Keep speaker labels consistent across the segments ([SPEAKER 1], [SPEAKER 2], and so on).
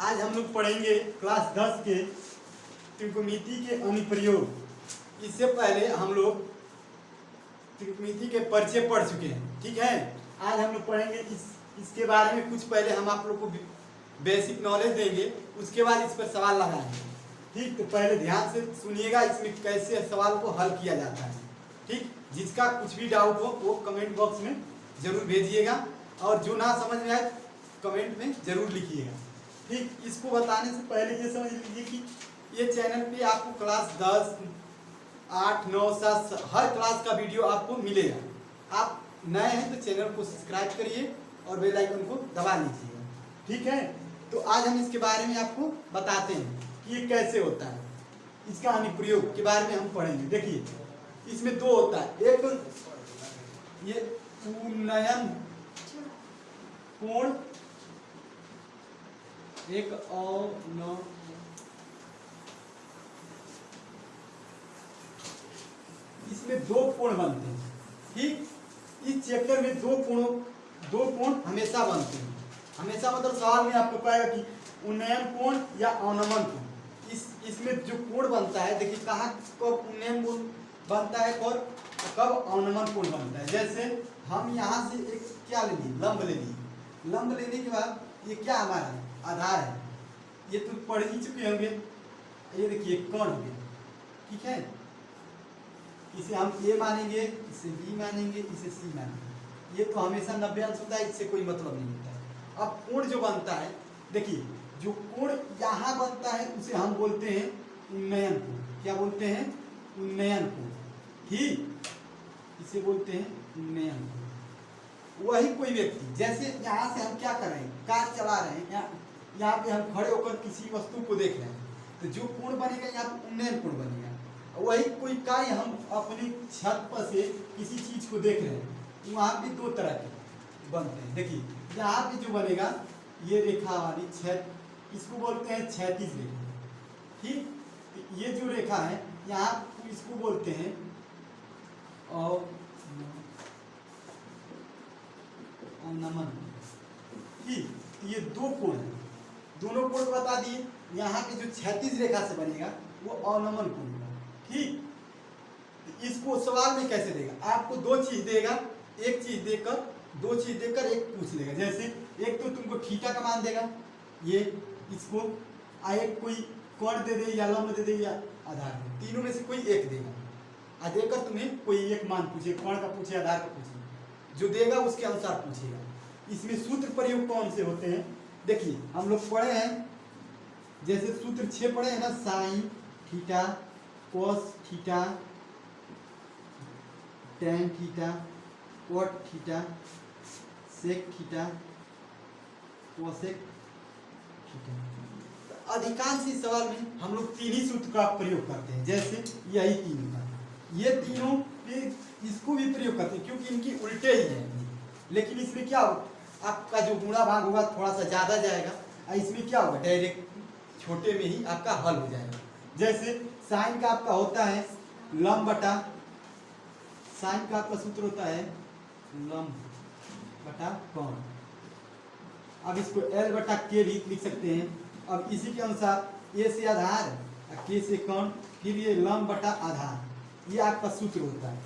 [SPEAKER 1] आज हम लोग पढ़ेंगे क्लास 10 के त्रिकोणमिति के अनुप्रयोग। इससे पहले हम लोग त्रिकोणमिति के परिचय पढ़ चुके हैं, ठीक है। आज हम लोग पढ़ेंगे इसके बारे में कुछ। पहले हम आप लोग को बेसिक नॉलेज देंगे, उसके बाद इस पर सवाल लगाएंगे, ठीक। तो पहले ध्यान से सुनिएगा इसमें कैसे सवाल को हल किया जाता है, ठीक। जिसका कुछ भी डाउट हो वो कमेंट बॉक्स में जरूर भेजिएगा, और जो ना समझ में आए कमेंट में जरूर लिखिएगा, ठीक। इसको बताने से पहले ये समझ लीजिए कि ये चैनल पे आपको क्लास 10, 8, 9, 7 हर क्लास का वीडियो आपको मिलेगा। आप नए हैं तो चैनल को सब्सक्राइब करिए और बेल आइकन को दबा लीजिएगा, ठीक है। तो आज हम इसके बारे में आपको बताते हैं कि ये कैसे होता है। इसका अनुप्रयोग के बारे में हम पढ़ेंगे। देखिए इसमें दो होता है, एक ये उन्नयन कोण, एक अवनमन। इसमें दो कोण बनते हैं, ठीक। इस चैप्टर में दो कोण हमेशा बनते हैं। हमेशा मतलब सवाल में आपको कहेगा कि उन्नयन कोण या अवनमन कोण। इसमें जो कोण बनता है, देखिए कहाँ कब उन्नयन कोण बनता है और कब अवनमन कोण बनता है। जैसे हम यहाँ से एक क्या ले लिए, लंब ले लिए। लंब लेने के बाद ये क्या हमारा है, आधार है। ये तो पढ़ ही चुके होंगे। ये देखिए कोण हो गया, ठीक है। इसे हम ए मानेंगे, इसे बी मानेंगे, इसे सी मानेंगे। ये तो हमेशा 90 अंश होता है, इससे कोई मतलब नहीं होता है। अब कोण जो बनता है, देखिए जो कोण यहाँ बनता है उसे हम बोलते हैं उन्नयन कोण। क्या बोलते हैं? उन्नयन कोण, ठीक। इसे बोलते हैं उन्नयन कोण। वही कोई व्यक्ति, जैसे यहाँ से हम क्या कर रहे हैं, कार चला रहे हैं, यहाँ पे हम खड़े होकर किसी वस्तु को देख रहे हैं, तो जो कोण बनेगा यहाँ पे उन्नयन कोण बनेगा। वही कोई कार्य हम अपनी छत पर से किसी चीज को देख रहे हैं, वहाँ भी दो तरह के बनते हैं। देखिए यहाँ पे जो बनेगा ये रेखा वाली इसको बोलते हैं क्षैतिज रेखा, ठीक। ये जो रेखा है यहाँ इसको बोलते हैं अवनमन, ठीक। ये दो कोण है, दोनों कोण बता दिए। यहाँ पे जो क्षैतिज रेखा से बनेगा वो अवनमन कोण होगा, ठीक। इसको सवाल में कैसे देगा, आपको दो चीज देगा, एक चीज देकर दो चीज देकर एक पूछ लेगा। जैसे एक तो तुमको थीटा का मान देगा, ये इसको एक कोई कोण दे दे या लंब दे दे या आधार दे, तीनों में से कोई एक देगा। देकर तुम्हें कोई एक मान पूछे, कोण का पूछे, आधार का पूछे, जो देगा उसके अनुसार पूछेगा। इसमें सूत्र प्रयोग कौन से होते हैं, देखिए हम लोग पढ़े हैं। जैसे सूत्र 6 पढ़े हैं ना, sine theta, cos theta, tan theta, cot theta, sec theta, cosec theta. अधिकांश इस सवाल में हम लोग तीन ही सूत्र का प्रयोग करते हैं। जैसे यही तीन का, ये तीनों इसको भी प्रयोग करते हैं क्योंकि इनकी उल्टे ही है। लेकिन इसमें क्या होगा, आपका जो गुणा भाग होगा थोड़ा सा ज्यादा जाएगा, और इसमें क्या होगा, डायरेक्ट छोटे में ही आपका हल हो जाएगा। जैसे साइन का आपका होता है लंब बटा, साइन का आपका सूत्र होता है लंब बटा कोण। अब इसको L बटा K भी लिख सकते हैं। अब इसी के अनुसार A से आधार, K से कोण, फिर ये लंब बटा आधार, ये आपका सूत्र होता है,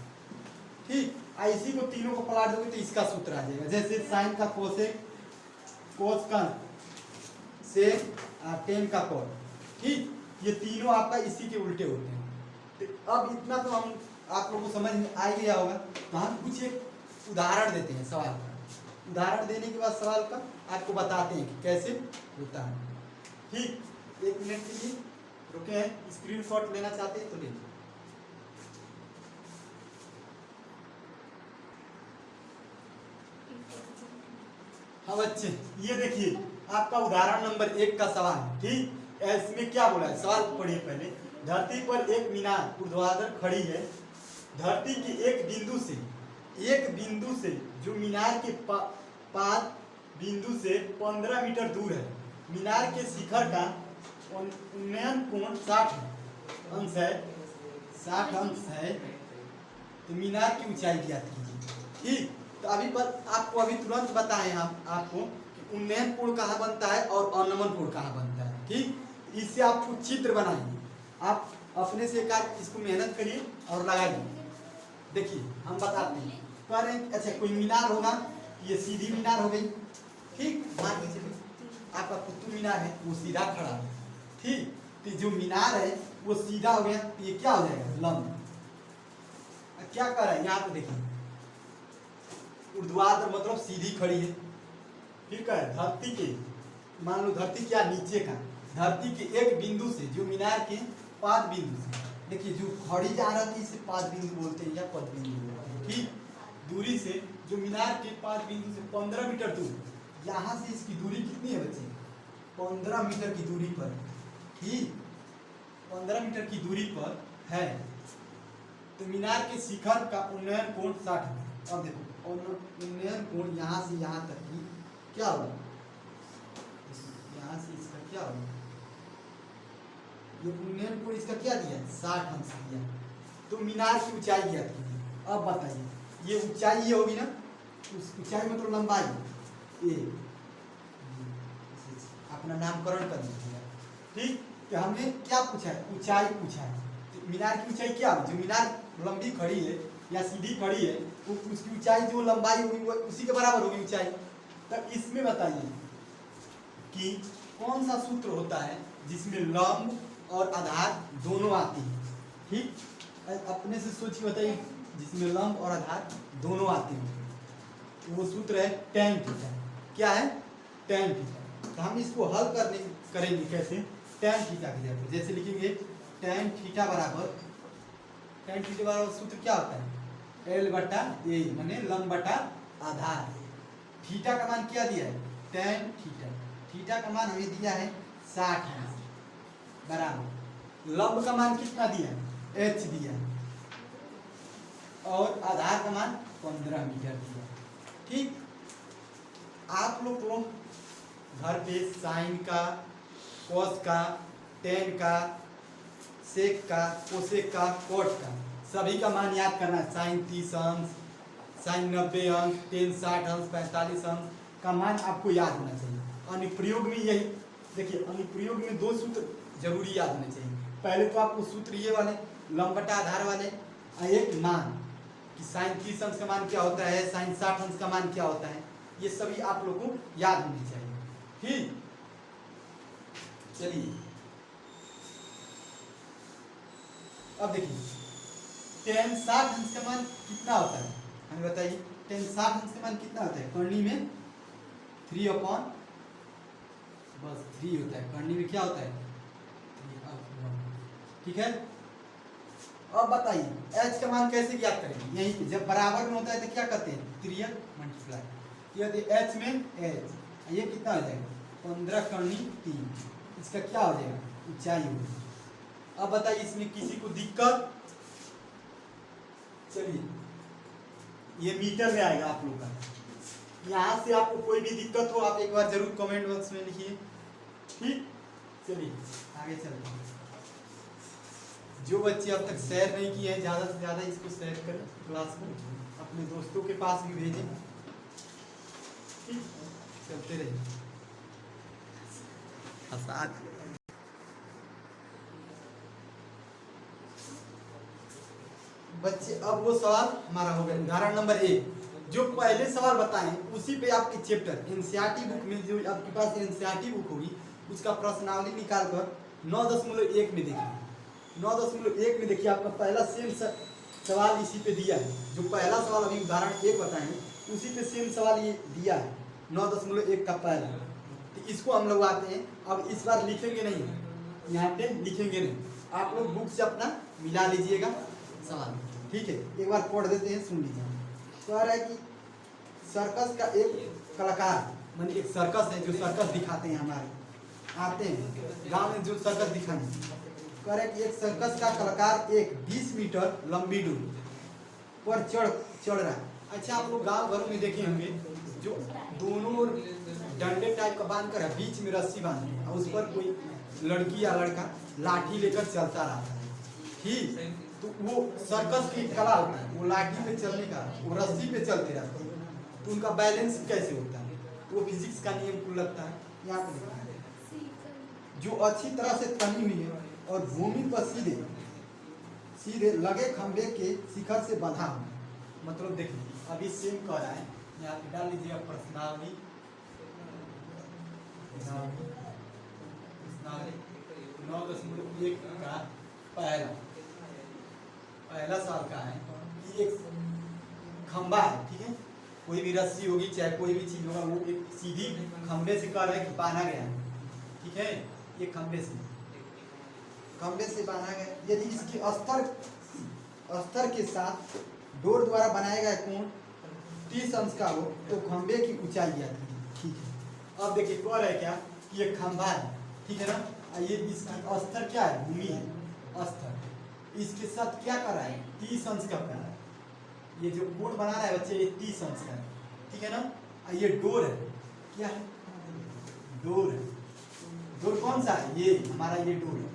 [SPEAKER 1] ठीक। इसी को तीनों को पलट दोगे तो इसका सूत्र आ जाएगा। जैसे साइन का कोसेक, कोस का सेक, टेन का कोण, ठीक। ये तीनों आपका इसी के उल्टे होते हैं। तो अब इतना तो हम आप लोगों को समझ में आ गया होगा। तो हम कुछ एक उदाहरण देते हैं सवाल का। उदाहरण देने के बाद सवाल का आपको बताते हैं कि कैसे होता है, ठीक। 1 मिनट के लिए रुके हैं, स्क्रीनशॉट लेना चाहते हैं तो ले। हाँ बच्चे, ये देखिए आपका उदाहरण नंबर 1 का सवाल, ठीक। इसमें क्या बोला है, सवाल पढ़िए पहले। धरती पर एक मीनार ऊर्ध्वाधर खड़ी है। धरती के एक बिंदु से जो मीनार के पाद बिंदु से 15 मीटर दूर है। मीनार के शिखर का उन्नयन कोण 60 अंश है, 60 अंश है। तो मीनार की ऊंचाई ज्ञात कीजिए, ठीक। तो अभी पर आपको तुरंत बताएं हम आपको कि उन्नयन कोण कहाँ बनता है और अवनमन कोण कहाँ बनता है। ठीक, इससे आपको चित्र बनाइए। आप अपने से एक आध इसको मेहनत करिए और लगाइए। देखिए हम बताते हैं, कह रहे हैं अच्छा कोई मीनार होगा, ये सीधी मीनार हो गई, ठीक, मान के चलिए आपका कुतुब मीनार है वो सीधा खड़ा है, ठीक, तो जो मीनार है वो सीधा हो गया, तो ये क्या हो जाएगा, लंब। क्या कर रहा है यहाँ पे देखिए, ऊर्ध्वाधर मतलब सीधी खड़ी है, ठीक है, धरती के, मान लो धरती क्या नीचे का, धरती के एक बिंदु से, जो मीनार के पाद बिंदु से, देखिए जो खड़ी जा रहा थी इसे पाद बिंदु बोलते हैं या पद बिंदु बोलते हैं, ठीक, दूरी से जो मीनार के पाद बिंदु से 15 मीटर दूर, यहाँ से इसकी दूरी कितनी है बच्चे, 15 मीटर की दूरी पर, ठीक, 15 मीटर की दूरी पर है, तो मीनार के शिखर का उन्नयन कोण 60 है। अब देखो उन्नयन कोण यहाँ से यहाँ तक की क्या होगा, यहाँ से इसका क्या होगा, ये उन्नयन कोण इसका क्या दिया, 60 अंश दिया, तो मीनार की ऊंचाई ज्ञात कीजिए। अब बताइए ये ऊंचाई ये होगी ना, उस ऊंचाई मतलब लंबाई, ए अपना नामकरण कर दीजिएगा, ठीक, कि हमने क्या पूछा है, ऊंचाई पूछा है, तो मीनार की ऊंचाई क्या होगी, जो मीनार लंबी खड़ी है या सीधी खड़ी है, उसकी ऊंचाई जो लंबाई होगी वो उसी के बराबर होगी ऊंचाई। तब इसमें बताइए कि कौन सा सूत्र होता है जिसमें लंब और आधार दोनों आती है, ठीक, अपने से सोच के बताइए, जिसमें लंब और आधार दोनों आते हैं, वो सूत्र है tan थीटा। क्या है, tan थीटा। तो हम इसको हल करेंगे कैसे, tan थीटा की जगह जैसे लिखेंगे tan थीटा बराबर सूत्र क्या होता है, L बटा ए, माने लंब बटा आधार, थीटा का मान क्या दिया है, tan थीटा, थीटा का मान हमें दिया है 60 है, बराबर लंब का मान कितना दिया है, h दिया है, और आधार का मान 15 मीटर दिया, ठीक। आप लोग को घर पे साइन का, कॉस का, टेन का, सेक का, कोसेक का, कोट का सभी का मान याद करना है। साइन 30 अंश, साइन 90 अंश, टेन 60 अंश, 45 अंश का मान आपको याद होना चाहिए। अनुप्रयोग में यही देखिए, अनुप्रयोग में 2 सूत्र जरूरी याद होने चाहिए। पहले तो आपको सूत्र ये वाले लंब बटा आधार वाले, एक मान कि साइन 30 अंश का मान क्या होता है, साइन 60 अंश का मान क्या होता है, ये सभी आप लोगों को याद होनी चाहिए, ठीक। चलिए अब देखिए tan 60 अंश का मान कितना होता है, हमें बताइए। tan 60 अंश का मान कितना होता है, करनी में 3 अपॉन बस 3 होता है, करनी में क्या होता है 3/1, ठीक है। अब बताइए h का मान कैसे ज्ञात करेंगे, यही पे जब बराबर में होता है तो क्या करते हैं, 3 मल्टीप्लाई, ये h में h, ये कितना हो जाएगा 15 करनी 3, इसका क्या हो जाएगा ऊंचाई होगी। अब बताइए इसमें किसी को दिक्कत, चलिए ये मीटर में आएगा आप लोग का, यहाँ से आपको कोई भी दिक्कत हो आप एक बार जरूर कमेंट बॉक्स में लिखिए, ठीक। चलिए आगे चलते हैं। जो बच्चे अब तक शेयर नहीं किए हैं ज़्यादा से ज़्यादा इसको शेयर करें, क्लास में अपने दोस्तों के पास भी भेजें, ठीक। चलते रहिए। बच्चे अब वो सवाल हमारा हो गया, उदाहरण नंबर 1 जो पहले सवाल बताएं उसी पे आपके चैप्टर एनसीईआरटी बुक में, जो आपके पास एनसीईआरटी बुक होगी उसका प्रश्नावली निकाल कर 9.1 में देखिए। 9.1 में देखिए आपका पहला सेम सवाल इसी पे दिया है, जो पहला सवाल अभी उदाहरण 1 बताएं उसी पे सेम सवाल ये दिया है 9.1 का पहला। तो इसको हम लोग आते हैं, अब इस बार लिखेंगे नहीं, यहाँ पे लिखेंगे नहीं, आप लोग बुक से अपना मिला लीजिएगा सवाल, ठीक है। एक बार पढ़ देते हैं, सुन लीजिए। कह रहा है कि सर्कस का एक कलाकार, मान एक सर्कस है जो सर्कस दिखाते हैं, हमारे आते हैं गांव में जो सर्कस दिखाने, कह रहा है कि एक सर्कस का कलाकार एक 20 मीटर लंबी डोरी पर चढ़ रहा है। अच्छा आप लोग गांव घर में देखे होंगे जो दोनों ओर डंडे टाइप का बांध कर बीच में रस्सी बांधते हैं और उस पर कोई लड़की या लड़का लाठी लेकर चलता रहता है, ठीक। तो वो सर्कस की कला होती है, वो लाठी पे चलने का, वो रस्सी पे चलते रहते हैं, तो उनका बैलेंस कैसे होता है, तो वो फिजिक्स का नियम को लगता है। यहाँ पे जो अच्छी तरह से तनी हुई है और भूमि पर सीधे सीधे लगे खंभे के शिखर से बंधा हो। मतलब देखिए अभी सेम कह रहा है, यहाँ पे डाल लीजिएगा प्रश्नावली 9.1 का पहला साल का है कि एक खंबा है, ठीक है, कोई भी रस्सी होगी चाहे कोई भी चीज होगा, वो एक सीधी खंबे से कह रहा है कि बांधा गया है, ठीक है, ये खंबे से बांधा गया। यदि इसके अस्तर के साथ डोर द्वारा बनाया गया कोण 30 अंश का हो तो खंबे की ऊंचाई ज्ञात कीजिए, ठीक है। अब देखिए कह रहा है क्या कि ये खंबा है, ठीक है ना, ये इसका अस्तर क्या है, भूमि है, अस्तर, इसके साथ क्या कर रहा है 30 अंश का कोण, ये जो कोण बना रहा है बच्चे ये 30 अंश का है, ठीक है ना। ये डोर है, क्या है, डोर है, डोर कौन सा है, ये हमारा ये डोर है,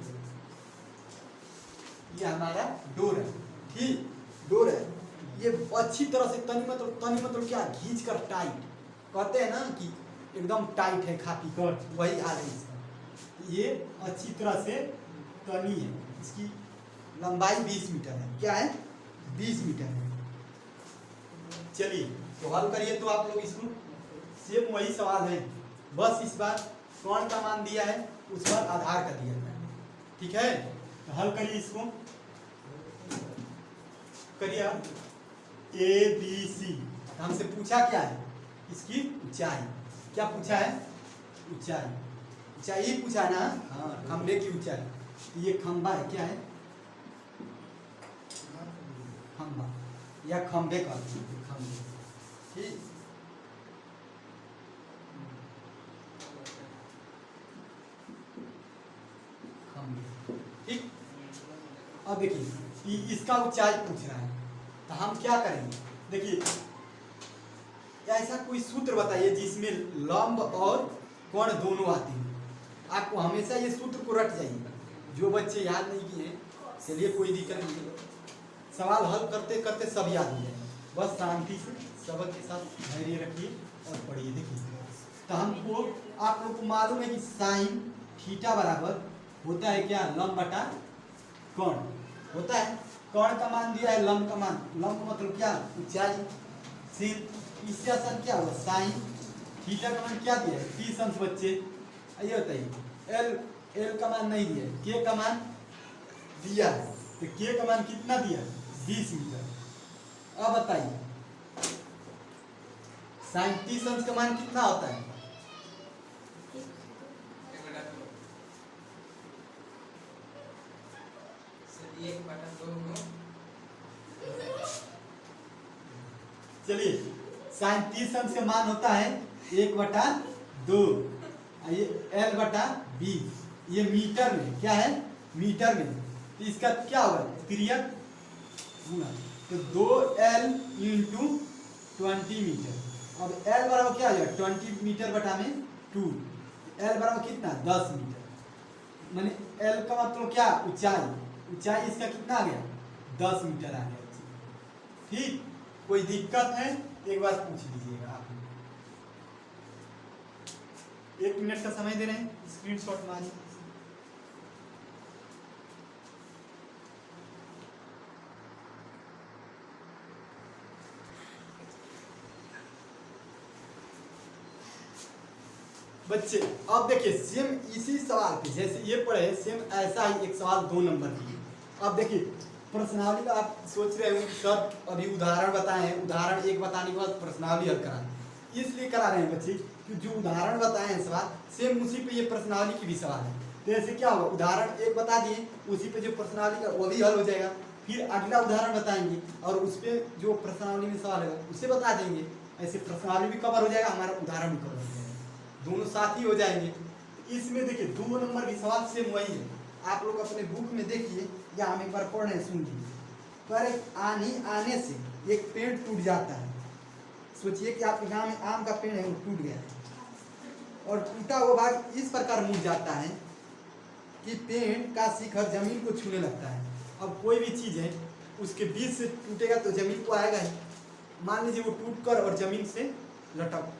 [SPEAKER 1] ये हमारा डोर है, ठीक, डोर है। ये अच्छी तरह से तनी मतलब क्या, खींच कर टाइट, कहते हैं ना कि एकदम टाइट है खापी कर, वही हाल है इसका। ये अच्छी तरह से तनी है, इसकी लंबाई 20 मीटर है, क्या है 20 मीटर है। चलिए तो हल करिए, तो आप लोग इसको सेम वही सवाल है, बस इस बार कोण का मान दिया है, उस बार आधार का दिया है, ठीक है। तो हल करिए इसको, करिए ABC। हमसे पूछा क्या है, इसकी ऊंचाई, क्या पूछा है, ऊंचाई पूछा है ना, हाँ, खंबे की ऊंचाई। ये खंबा है, क्या है, खंबा या खंबे का खंबे, ठीक। खंबे, ठीक। अब देखिए इसका ऊंचाई पूछ रहा है, तो हम क्या करेंगे, देखिए ऐसा कोई सूत्र बताइए जिसमें लंब और कोण दोनों आते हैं। आपको हमेशा ये सूत्र को रट जाइएगा, जो बच्चे याद नहीं किए चलिए कोई दिक्कत नहीं, सवाल हल करते करते सब याद हो जाएगा, बस शांति से सबक के साथ धैर्य रखिए और पढ़िए। देखिए तो हमको आप लोग को मालूम है कि साइन थीटा बराबर होता है क्या, लंब बटा कोण होता है। कोण का मान दिया है, लंब का मान, लंब का मतलब क्या, ऊंचाई, फिर इससे आसान क्या होगा साइन थीटा का मान क्या दिया है 30 अंश बच्चे, ये बताइए। एल का मान नहीं दिया है, के का मान दिया है, तो के का मान कितना दिया है 20 मीटर। अब बताइए साइन 30 अंश का मान कितना होता है, चलिए साइन 30 अंश का मान होता है 1/2, ये L/20, ये मीटर में, क्या है मीटर में, तो इसका क्या होगा तिर्यक गुणा, तो 2L × 20 मीटर। अब L बराबर क्या हो जाएगा 20 मीटर बटा में 2, L बराबर कितना 10 मीटर, माने L का मतलब क्या ऊंचाई इसका कितना आ गया 10 मीटर आ गया, ठीक। कोई दिक्कत है एक बार पूछ लीजिएगा आप, 1 मिनट का समय दे रहे हैं, स्क्रीनशॉट मारिए। बच्चे अब देखिए सेम इसी सवाल पे जैसे ये पढ़े सेम ऐसा ही एक सवाल 2 नंबर की। अब देखिए प्रश्नावली का आप सोच रहे होंगे कि सर अभी उदाहरण बताए हैं, उदाहरण एक बताने के बाद प्रश्नावली हल कराएं, इसलिए करा रहे हैं बच्चे कि जो उदाहरण बताए हैं सवाल सेम उसी पे ये प्रश्नावली की भी सवाल है। तो ऐसे क्या होगा उदाहरण एक बता दिए, उसी पे जो प्रश्नावली का वो भी हल हो जाएगा, फिर अगला उदाहरण बताएंगे और उस पर जो प्रश्नावली में सवाल है उसे बता देंगे, ऐसे प्रश्नावली भी कवर हो जाएगा, हमारा उदाहरण भी कवर हो जाएगा, दोनों साथ ही हो जाएंगे। इसमें देखिए 2 नंबर की सवाल सेम वही है, आप लोग अपने बुक में देखिए या हम एक बार पढ़ रहे हैं सुन लीजिए। पर आनी आने से एक पेड़ टूट जाता है, सोचिए कि आपके गांव में आम का पेड़ है वो टूट गया है और टूटा हुआ भाग इस प्रकार मुड़ जाता है कि पेड़ का शिखर जमीन को छूने लगता है। अब कोई भी चीज़ है उसके बीच से टूटेगा तो जमीन को आएगा ही, मान लीजिए वो टूट कर और जमीन से लटक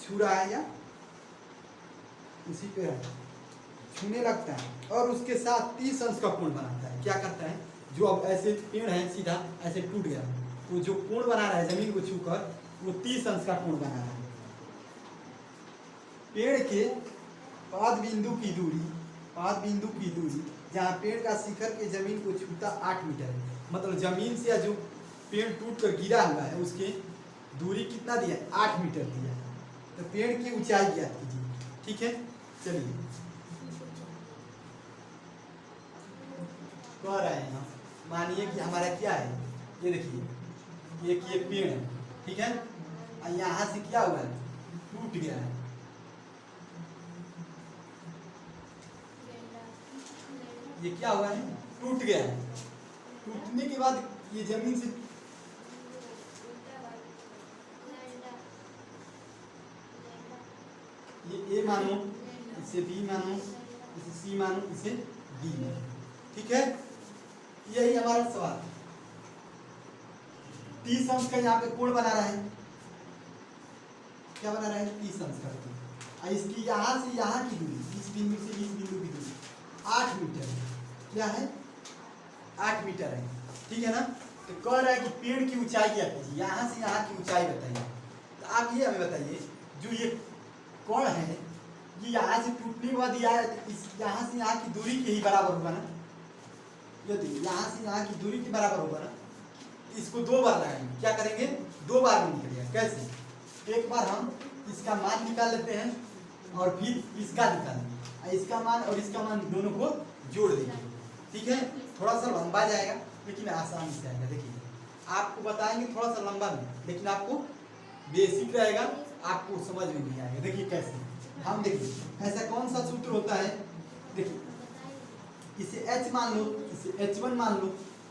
[SPEAKER 1] छू रहा है या उसी पे है, छूने लगता है और उसके साथ 30 अंश का कोण बनाता है। क्या करता है, जो अब ऐसे पेड़ है सीधा ऐसे टूट गया तो जो कोण बना रहा है जमीन को छूकर वो 30 अंश का कोण बना रहा है। पेड़ के पाद बिंदु की दूरी जहाँ पेड़ का शिखर के जमीन को छूता 8 मीटर है। मतलब जमीन से जो पेड़ टूट कर गिरा हुआ है उसके दूरी कितना दिया है, 8 मीटर दिया है। तो पेड़ की ऊंचाई ज्ञात कीजिए। ठीक है, चलिए कह रहे हैं हम, मानिए कि हमारा क्या है, ये देखिए एक ये पेड़ है, ठीक है, और यहाँ से क्या हुआ है, टूट गया है। ये क्या हुआ है, टूट गया है। टूटने के बाद ये जमीन से ये ए मानो, इसे बी मानो, इसे सी मानो, इसे डी मानो। ठीक है, यही हमारा सवाल। 30 अंश का यहाँ पे कोण बना रहा है, क्या बना रहा है, 30 अंश का कोण। इसकी यहाँ से यहाँ की दूरी, इस बिंदु से इस बिंदु की दूरी 8 मीटर है। क्या है, 8 मीटर है। ठीक है ना। तो कह रहा है कि पेड़ की ऊंचाई क्या कीजिए, यहाँ से यहाँ की ऊंचाई बताइए। तो आप ये हमें बताइए, जो ये कोण है ये यहाँ से टूटने के बाद यहाँ से यहाँ की दूरी के ही बराबर होगा ना। यदि यहाँ से यहाँ की दूरी के बराबर होगा ना, इसको 2 बार लगाएंगे। क्या करेंगे, 2 बार में निकलेगा। कैसे, एक बार हम इसका मान निकाल लेते हैं और फिर इसका निकालेंगे, इसका मान और इसका मान दोनों को जोड़ देंगे। ठीक है, थोड़ा सा लंबा जाएगा लेकिन आसानी से आएगा। देखिए आपको बताएंगे थोड़ा सा लंबा में, लेकिन आपको बेसिक रहेगा, आपको समझ में नहीं आएगा। देखिए कैसे, हम देखिए ऐसा कौन सा सूत्र होता है, देखिए इसे h मान लो, इसे h1 मान लो।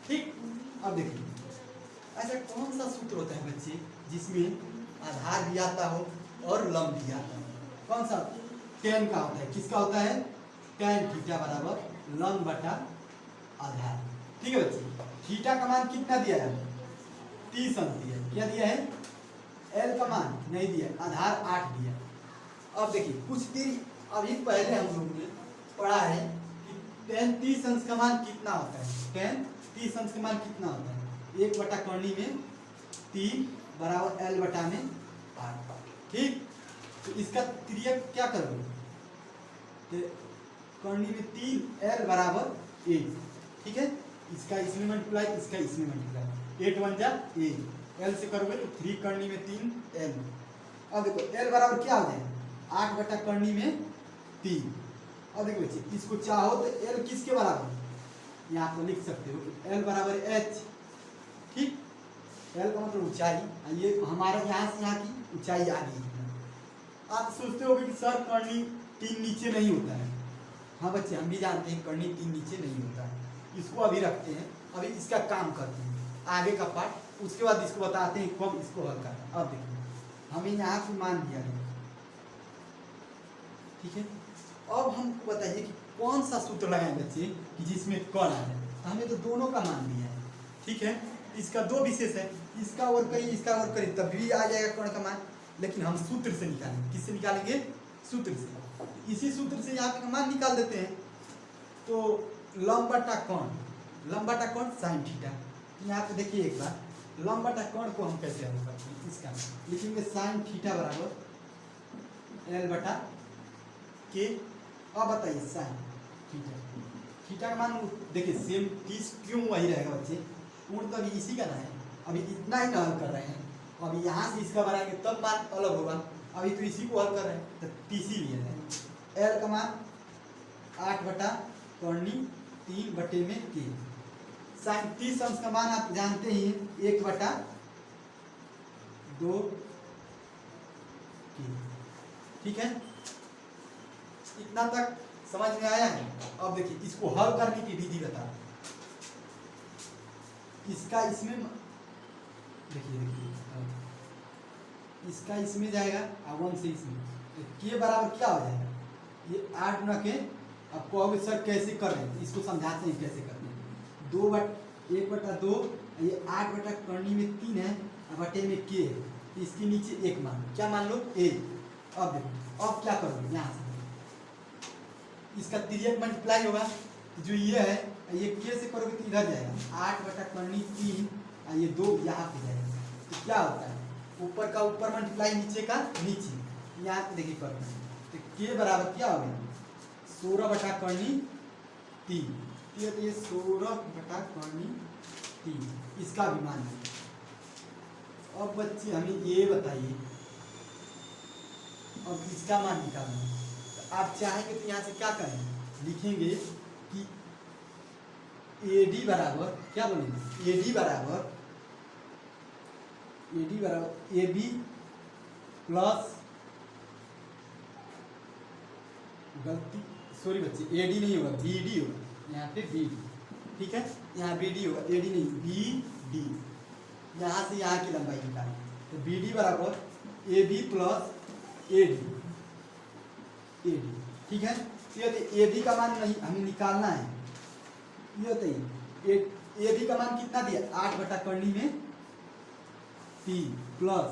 [SPEAKER 1] ठीक, अब देखिए ऐसा कौन सा सूत्र होता है बच्चे जिसमें आधार भी आता हो और लंब भी आता हो। कौन सा, tan का होता है। किसका होता है, tan थीटा बराबर लंब बटा आधार। ठीक है बच्चे, थीटा का मान कितना दिया है, 30 अंश दिया है। क्या दिया है, एल का मान नहीं दिया, आधार 8 दिया। अब देखिए कुछ देर अभी पहले हम लोगों ने पढ़ा है कि tan 30 अंश का मान कितना होता है। tan 30 अंश का मान कितना होता है, 1 बटा करनी में 3 बराबर एल बटा में 8। ठीक, तो इसका तिर्यक क्या करोगे, करनी में 3 एल बराबर 8। ठीक है, इसका इसमें मल्टीप्लाई, इसका इसमें मल्टीप्लाई, 8 1 जा 8, एल से करोगे तो 3 करनी में 3 एल। अब देखो एल बराबर क्या हो जाएगा, 8 बटा करनी में 3। अब देखो बच्चे इसको चाहो तो एल किसके बराबर, यहाँ पर लिख सकते हो एल बराबर एच। ठीक, एल का मतलब ऊंचाई, ये हमारे यहाँ से यहाँ की ऊंचाई आ गई। आप सोचते होगे कि सर करनी 3 नीचे नहीं होता है। हाँ बच्चे, हम भी जानते हैं करनी 3 नीचे नहीं होता है। इसको अभी रखते हैं, अभी इसका काम करते हैं आगे का पार्ट, उसके बाद इसको बताते हैं कब इसको हल करना। अब देखिए हमें यहाँ को मान दिया गया। ठीक है, अब हमको बताइए कि कौन सा सूत्र लगाएं बच्चे कि जिसमें कण आ जाए। हमें तो दोनों का मान दिया है। ठीक है, इसका 2 विशेष है, इसका और करिए इसका और करिए तब भी आ जाएगा कण का मान, लेकिन हम सूत्र से निकालेंगे। किससे निकालेंगे, सूत्र से। इसी सूत्र से यहाँ पे मान निकाल देते हैं। तो लंब बटा कोण, लंब बटा कोण साइन थीटा। यहाँ पे देखिए एक बार, लंब बटा कोण को हम कैसे हल करते हैं, इसका लिखेंगे साइन थीटा बराबर एल बटा के। अब बताइए साइन थीटा, थीटा का मान देखिए सेम 30 क्यों वही रहेगा बच्चे, कोण तो अभी इसी का ना है, अभी इतना ही ना हल कर रहे हैं। अभी यहाँ से इसका बनाएंगे तब मान अलग होगा, अभी तो इसी को हल कर रहे हैं तो 30 ही लिया है। एल का मान 8 बटा करनी 3 बटे में के। साइन 30 अंश का मान आप जानते ही 1 बटा 2 के। ठीक है, इतना तक समझ में आया है। अब देखिए इसको हल करने की विधि बता, इसका इसमें देखिए इसका इसमें जाएगा और 1 से इसमें, तो के बराबर क्या हो जाएगा, ये 8 गुना के। अब कहोगे सर कैसे कर रहे हैं, इसको समझाते हैं कैसे करते हैं। 1 बटा 2, ये 8 बटा करनी में 3 है बटे में के, इसके नीचे 1 मान, क्या मान लो ए। अब देखो अब क्या करोगे, यहाँ से इसका तिर्यक मल्टीप्लाई होगा, जो ये है ये के से करोगे तो इधर जाएगा 8 बटा करनी 3 और ये 2 यहाँ पे जाएगा। तो क्या होता है ऊपर का ऊपर मल्टीप्लाई नीचे का नीचे, यहाँ पे देखिए करना है तो के बराबर क्या हो गया 16 बटा करनी 3, तो ये 16 बटा करनी 3 इसका भी मान है। अब बच्चे हमें ये बताइए अब इसका मान निकालना है, तो आप चाहेंगे तो यहाँ से क्या करें लिखेंगे कि AD बराबर क्या बोलेंगे AD बराबर AB प्लस गलती सॉरी बच्चे AD नहीं होगा BD होगा, यहाँ पे BD ठीक है, यहाँ BD होगा AD नहीं BD, यहाँ से यहाँ की लंबाई निकालें तो BD बराबर AB प्लस AD ठीक है। ये AD का मान नहीं हमें निकालना है, ये बताइए AD का मान कितना दिया 8 बटा करनी में 3 प्लस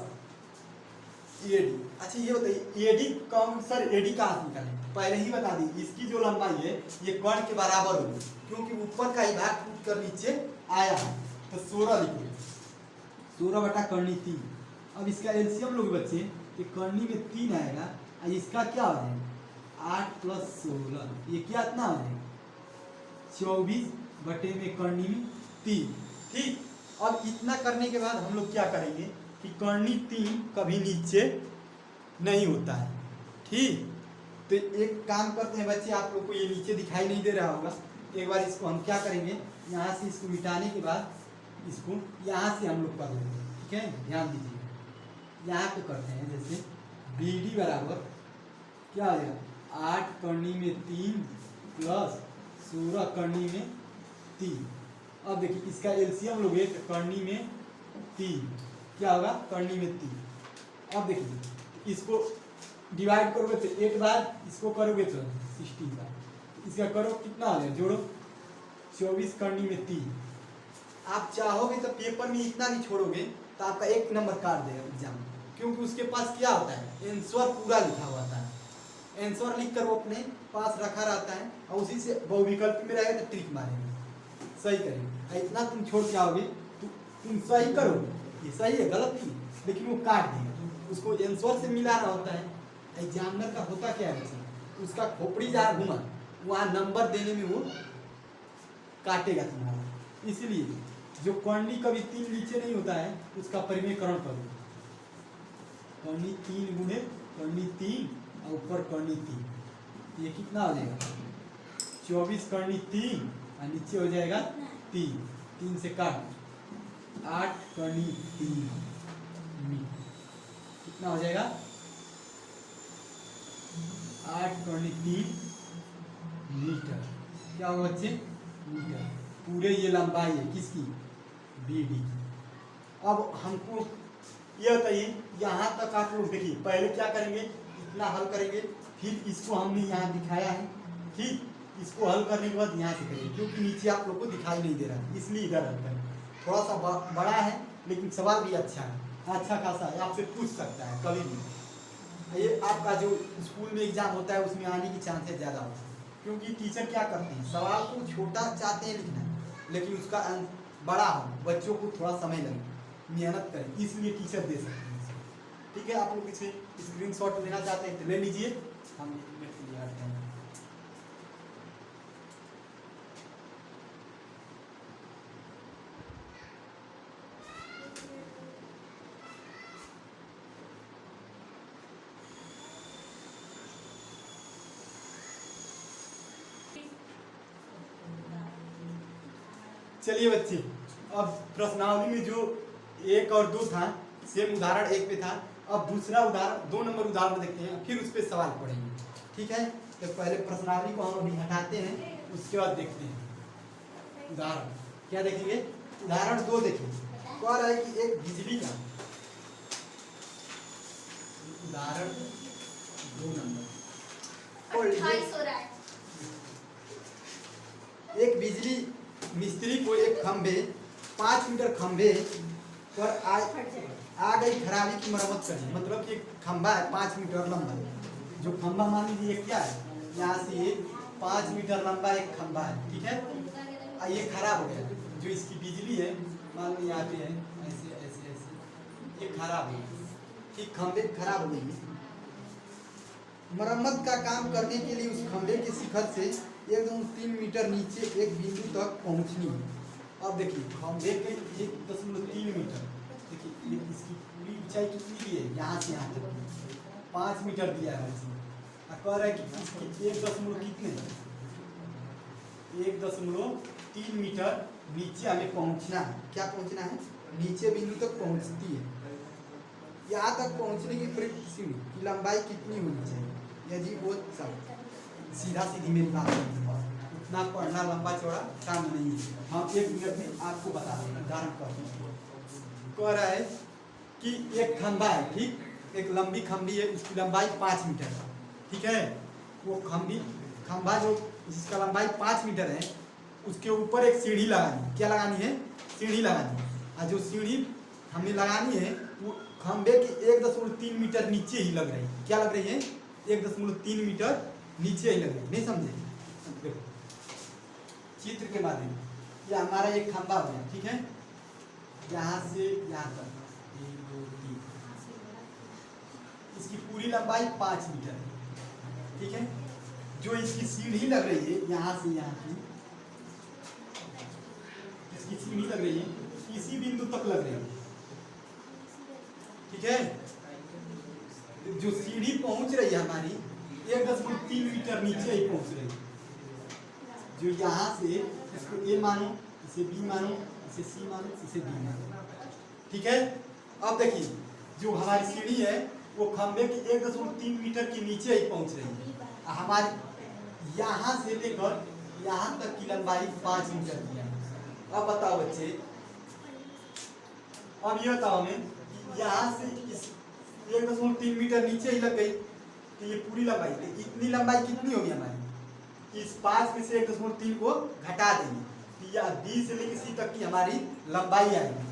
[SPEAKER 1] AD। अच्छा ये बताइए AD कौन सर AD कहाँ से निकालें, पहले ही बता दी इसकी जो लंबाई है ये कर्ण के बराबर होगी क्योंकि ऊपर का ही भाग टूट कर नीचे आया है, तो 16 लिखिए 16 बटा करनी 3। अब इसका एलसीएम लोग बच्चे कि करनी में 3 आएगा और इसका क्या हो जाएगा 8 प्लस 16 ये क्या इतना हो जाएगा 24 बटे में करनी में 3 ठीक। अब इतना करने के बाद हम लोग क्या करेंगे कि करनी 3 कभी नीचे नहीं होता है ठीक। तो एक काम करते हैं बच्चे, आप लोग को ये नीचे दिखाई नहीं दे रहा होगा, एक बार इसको हम क्या करेंगे यहाँ से इसको मिटाने के बाद इसको यहाँ से हम लोग कर लेंगे ठीक है। ध्यान दीजिए यहाँ पे करते हैं जैसे BD बराबर क्या आ जाएगा 8 करनी में 3 प्लस 16 करनी में 3। अब देखिए इसका एलसीएम लोगे तो करनी में 3 क्या होगा करनी में 3। अब देखिए इसको डिवाइड करोगे तो 8 बार, इसको करोगे तो 16 बार, इसका करो कितना आ जाएगा जोड़ो 24 करनी में 3। आप चाहोगे तो पेपर में इतना भी छोड़ोगे तो आपका 1 नंबर काट देगा एग्जाम, क्योंकि उसके पास क्या होता है आंसर पूरा लिखा हुआ था, आंसर लिख कर वो अपने पास रखा रहता है और उसी से बहुविकल्प में रहेगा तो ट्रिक मारेंगे सही करेंगे। इतना तुम छोड़ के आओगे तो तुम सही करो ये सही है गलत नहीं, लेकिन वो काट देगा, उसको आंसर से मिलाना होता है। एग्जामिनर का होता क्या है उसका खोपड़ी जहाँ घुमा वहाँ नंबर देने में वो काटेगा तुम्हारा, इसलिए जो करनी कभी 3 नीचे नहीं होता है उसका परिमेयकरण करो, करनी 3 गुणे करनी 3 और ऊपर करनी 3, ये कितना हो जाएगा 24 करनी 3 और नीचे हो जाएगा 3 से काट 8 करनी 3 कितना हो जाएगा 8 करनी 3 मीटर, क्या होगा बच्चे मीटर, पूरे ये लंबाई है किसकी BD की। अब हमको ये बताइए यहाँ तक आप लोग देखिए पहले क्या करेंगे इतना हल करेंगे, फिर इसको हमने यहाँ दिखाया है ठीक, इसको हल करने के बाद यहाँ से करेंगे क्योंकि नीचे आप लोग को दिखाई नहीं दे रहा है इसलिए इधर हल करें। थोड़ा सा बड़ा है लेकिन सवाल भी अच्छा है, अच्छा खासा है, आपसे पूछ सकता है कभी भी। ये आपका जो स्कूल में एग्जाम होता है उसमें आने की चांसेस ज़्यादा होते हैं, क्योंकि टीचर क्या करते हैं सवाल को छोटा चाहते हैं लिखना लेकिन उसका बड़ा हो, बच्चों को थोड़ा समय लगे, मेहनत करें, इसलिए टीचर दे सकते हैं ठीक है। आप लोग इसे स्क्रीनशॉट लेना चाहते हैं तो ले लीजिए, हम हटते हैं। चलिए बच्चे अब प्रश्नावली में जो 1 और 2 था सेम उदाहरण 1 पे था, अब दूसरा उदाहरण 2 नंबर उदाहरण देखते हैं फिर उस पर सवाल पढ़ेंगे ठीक है। तो पहले प्रश्नावली को हम अभी हटाते हैं उसके बाद देखते हैं उदाहरण क्या देखेंगे। उदाहरण 2 देखिए कह रहा है कि एक बिजली का उदाहरण 2 नंबर
[SPEAKER 2] 28 हो रहा है।
[SPEAKER 1] एक बिजली मिस्त्री को एक खंभे 5 मीटर खंभे पर आ गई खराबी की मरम्मत करनी, मतलब कि खंभा है 5 मीटर लंबा, जो खंभा मान लीजिए क्या है यहाँ से 5 मीटर लंबा एक खंभा है, ठीक है। ये खराब हो गया, जो इसकी बिजली है मान लो यहाँ पे है ऐसे ऐसे ऐसे, ये खराब हो गई, ठीक, खंभे खराब हो गई। मरम्मत का काम करने के लिए उस खंभे के शिखर से 1.3 मीटर नीचे एक बिंदु तक पहुंचनी है। अब देखिए खंभे के 1.3 मीटर, देखिए इसकी पूरी ऊंचाई कितनी दी है, यहाँ से यहाँ तक 5 मीटर दिया है इसमें। कह रहा है कि इसकी 1.3 मीटर नीचे हमें पहुंचना है। क्या पहुंचना है? नीचे बिंदु तक पहुंचती है। यहाँ तक पहुंचने की प्रयुक्त सीढ़ी की लंबाई कितनी होनी चाहिए? यदि वो सब सीधा सीधी मेरी बात है, उतना पढ़ना लंबा चौड़ा काम नहीं है। हम 1 मिनट में आपको बता दें, उदाहरण पर कह रहा है कि एक खंभा है, ठीक, एक लंबी खंभी है, उसकी लंबाई 5 मीटर है, ठीक है। वो खंभा जो जिसका लंबाई 5 मीटर है, उसके ऊपर एक सीढ़ी लगानी है। क्या लगानी है? सीढ़ी लगानी है। और जो सीढ़ी हमें लगानी है वो खंभे के 1.3 मीटर नीचे ही लग रही है। क्या लग रही है? 1.3 मीटर नीचे ही लग रही है। नहीं समझे? देखो चित्र के माध्यम ये हमारा एक खंभा हो गया, ठीक है, यहाँ से यहाँ तक 1 2 3, इसकी पूरी लंबाई 5 मीटर है, ठीक है। जो इसकी सीढ़ी लग रही है यहाँ से यहाँ की, इसकी सीढ़ी लग रही है इसी बिंदु तक लग रही है, ठीक है। जो सीढ़ी पहुंच रही है हमारी 1.3 मीटर नीचे ही पहुंच रही है। जो यहाँ से इसको ए मानो, इसे बी मानो, इसे सी मानो, इसे डी मानो, ठीक है। अब देखिए जो हमारी सीढ़ी है वो खंभे के 1.3 मीटर के नीचे ही पहुंच रही है। हमारी यहाँ से लेकर यहाँ तक की लंबाई 5 मीटर की है। अब बताओ बच्चे, अब ये बताओ हमें यहाँ से इस 1.3 मीटर नीचे ही लग गई तो ये पूरी लंबाई, इतनी लंबाई कितनी होगी हमारी? इस 5 में से 1.3 को घटा देंगे, या बी से लेकर सी तक की हमारी लंबाई आएगी।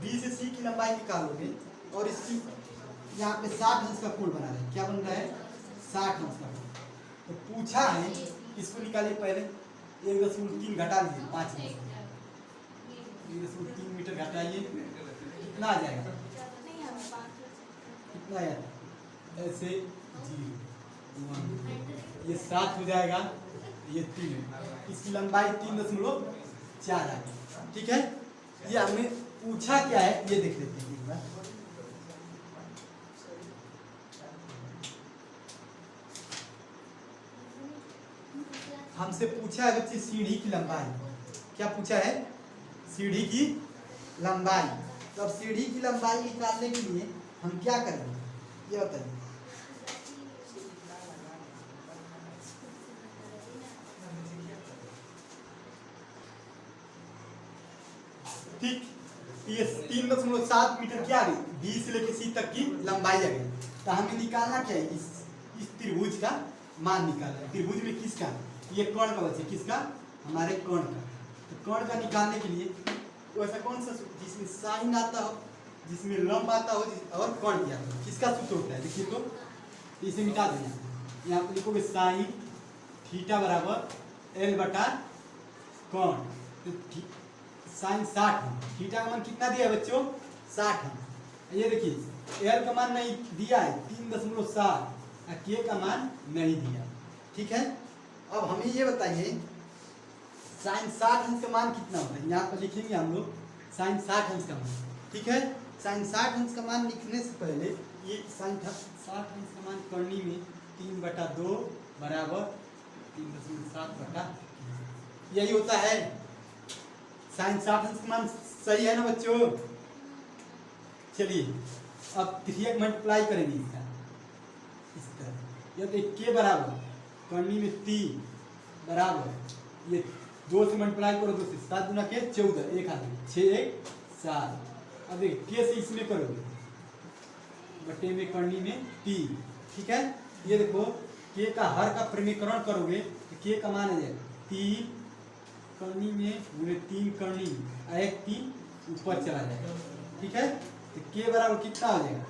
[SPEAKER 1] बी से सी की लंबाई निकालोगे और इसकी यहाँ पे 60 अंश का कोण बना रहे हैं। क्या बन रहा है? 60 अंश का कोण। तो पूछा है इसको निकालिए, पहले 1.3 घटा दीजिए 5 में, 1.3 मीटर घटाइए, कितना आ जाएगा? कितना आया? ऐसे 0 1, ये 7 हो जाएगा, ये 3, इसकी लंबाई 3.4 आएगी, ठीक है। ये हमें पूछा क्या है ये देख लेते हैं एक बार। हमसे पूछा है बच्चे सीढ़ी की लंबाई। क्या पूछा है? सीढ़ी की लंबाई। तो अब सीढ़ी की लंबाई निकालने के लिए हम क्या करेंगे ये बताइए। ठीक, ये 3.7 मीटर क्या आ गई? बी से लेकर सी तक की लंबाई आ गई। तो हमें निकालना क्या है? इस त्रिभुज का मान निकालना है। त्रिभुज में किसका? ये कर्ण का बच्चे, किसका? हमारे कर्ण का। तो कर्ण का निकालने के लिए तो ऐसा कौन सा जिसमें साइन आता हो, जिसमें लंब आता हो और कर्ण किया हो, किसका सूत्र होता है? देखिए तो इसे मिटा देना, यहाँ पे लिखोगे साइन थीटा बराबर एल बटा कर्ण। तो साइन 60 है, थीटा का मान कितना दिया है बच्चों? 60 है। ये देखिए एल का मान नहीं दिया है 3.7, के का मान नहीं दिया, ठीक है। अब हमें ये बताइए साइन 60 अंश का मान कितना होता है? यहाँ पर लिखेंगे हम लोग साइन 60 अंश का मान, ठीक है। साइन 60 अंश का मान लिखने से पहले ये साइन 60 अंश का मान करनी में 3/2 बराबर 3.7 यही होता है। साइन 60 अंश का मान सही है ना बच्चों? चलिए अब 3 मल्टीप्लाई करेंगे इसका इस तरह। ये के बराबर करनी में 3 बराबर ये 2 से मल्टीप्लाई करो, 2 से 7 गुना के 14, 1 आदमी 6 1 7। अब देखिए के से इसमें करोगे बटे में करनी में 3, ठीक है। ये देखो के का हर का प्रमीकरण करोगे तो के का मान आ जाएगा 3 करनी में गुणे 3 करनी में 3 ऊपर चला जाएगा, ठीक है। तो के बराबर कितना हो जाएगा?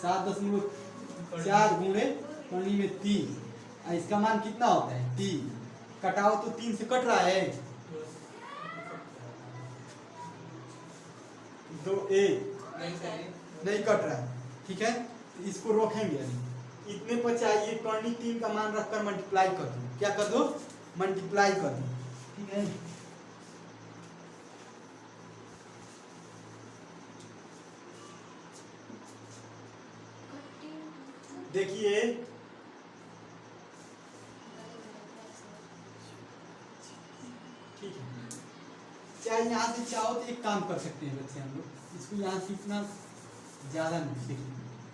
[SPEAKER 1] 7.4 गुणे करनी में 3, इसका मान कितना होता है? 3। कटाओ तो 3 से कट रहा है, 2a नहीं कट रहा है, ठीक है। तो इसको रोकेंगे अभी, इतने पर चाहिए कर्णी 3 का मान रखकर मल्टीप्लाई कर दो, क्या कर दो, मल्टीप्लाई कर दो, ठीक है। देखिए ठीक है, चाहे यहाँ से चाहो तो एक काम कर सकते हैं बच्चे हम लोग, इसको यहाँ से इतना ज़्यादा नहीं, देखिए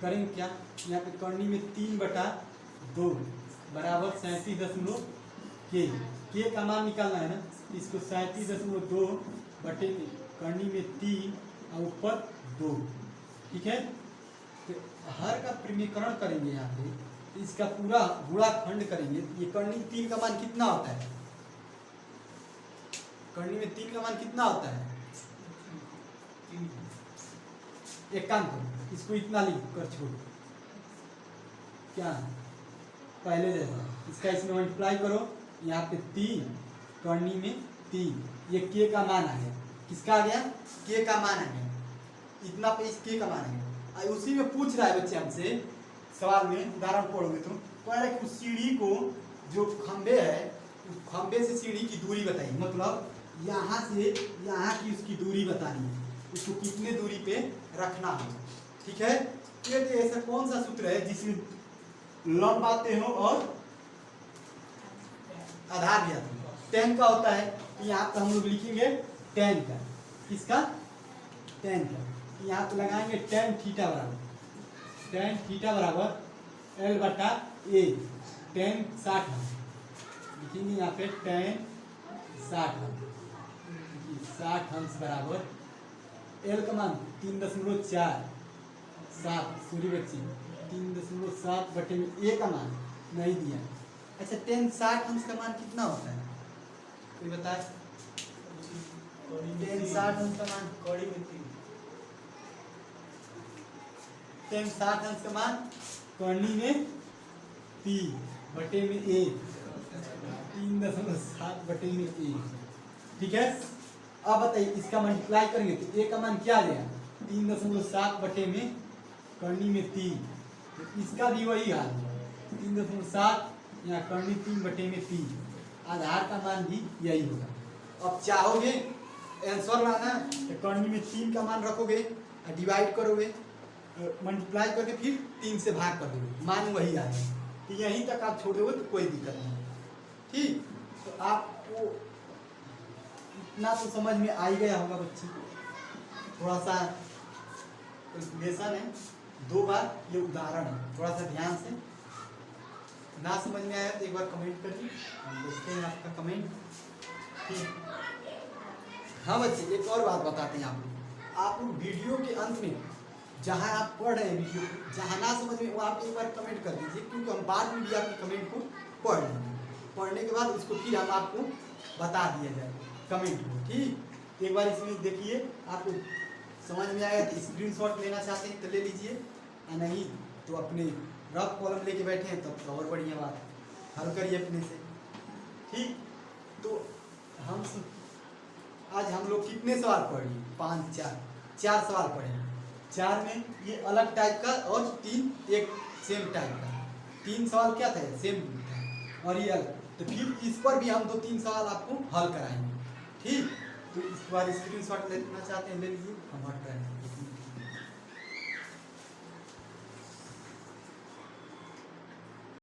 [SPEAKER 1] करेंगे क्या, यहाँ पे कर्णी में 3/2 बराबर 37 के का मान निकालना है ना, इसको 37.2 बटे में कर्णी में 3 और ऊपर 2, ठीक है। तो हर का प्रमीकरण करेंगे यहाँ पे, इसका पूरा गुणाखंड करेंगे, ये कर्णी 3 का मान कितना होता है, कर्णी में 3 का मान कितना होता है, एक काम करो इसको इतना लिख कर छोड़ो, क्या पहले जैसा इसका इसमें मल्टीप्लाई करो, यहाँ पे 3 कर्णी में 3, ये के का मान आ गया, किसका आ गया, के का मान आ गया, इतना पे इस के का मान आ गया। उसी में पूछ रहा है बच्चे हमसे सवाल में, उदाहरण पढ़ोगे तो कह रहा है कि उस सीढ़ी को जो खंबे है, उस खंबे से सीढ़ी की दूरी बताइए, मतलब यहाँ से यहाँ की उसकी दूरी बतानी है, उसको कितने दूरी पे रखना है, ठीक है। ये ऐसा कौन सा सूत्र है जिसमें लंब आते हो और आधार भी आते हो, tan का होता है, तो यहाँ पे हम लोग लिखेंगे tan का, किसका, tan का, यहाँ पे लगाएंगे tan थीटा बराबर L/A, tan 60 लिखेंगे यहाँ पे tan 60 अंश बराबर L का मान 3.4 सूर्य बच्ची 3.7 बटे में A का मान नहीं दिया। अच्छा tan 60 अंश का मान कितना होता है, कोई बताए, tan 60 अंश का मान कड़ी में 3, tan 60 अंश का मान कर्णी में 3 बटे में A, 3.7 बटे में A, ठीक है। अब बताइए इसका मल्टीप्लाई करेंगे तो A का मान क्या आ जाएगा, 3.7 बटे में कर्णी में 3, तो इसका भी वही हाल, 3.7 यहाँ कर्णी 3 बटे में 3, आधार का मान भी यही होगा। अब चाहोगे आंसर लाना तो कर्णी में 3 का मान रखोगे, डिवाइड करोगे, मल्टीप्लाई करके फिर 3 से भाग कर दोगे, मान वही आएगा, तो यहीं तक आप छोड़ोगे तो कोई दिक्कत नहीं, ठीक। तो आपको इतना तो समझ में आ ही गया होगा बच्चे, थोड़ा सा कैलकुलेशन है, 2 बार ये उदाहरण है, थोड़ा सा ध्यान से, ना समझ में आया तो एक बार कमेंट करिए, हम देखते हैं आपका कमेंट, ठीक। हाँ बच्चे एक और बात बताते हैं आप लोग वीडियो के अंत में जहाँ आप पढ़ रहे हैं वीडियो, जहाँ ना समझ में वो आप एक बार कमेंट कर दीजिए, क्योंकि हम बाद में भी आपके कमेंट को पढ़ लेंगे, पढ़ने के बाद उसको फिर हम आपको बता दिया जाए कमेंट को, ठीक। एक बार इसमें देखिए, आपको समझ में आएगा तो स्क्रीनशॉट लेना चाहते हैं तो ले लीजिए, नहीं तो अपने रफ कॉलम लेके बैठे हैं तब तो और बढ़िया बात, हल करिए अपने से, ठीक। तो हम आज हम लोग कितने सवाल पढ़ लिए, 4 सवाल पढ़े, 4 में ये अलग टाइप का और 3 एक सेम टाइप का, 3 सवाल क्या था सेम था और ये अलग, तो फिर इस पर भी हम 2-3 सवाल आपको हल कराएंगे, ठीक। तो इस बार स्क्रीनशॉट लेना चाहते हैं ले लीजिए, हम हट रहे हैं।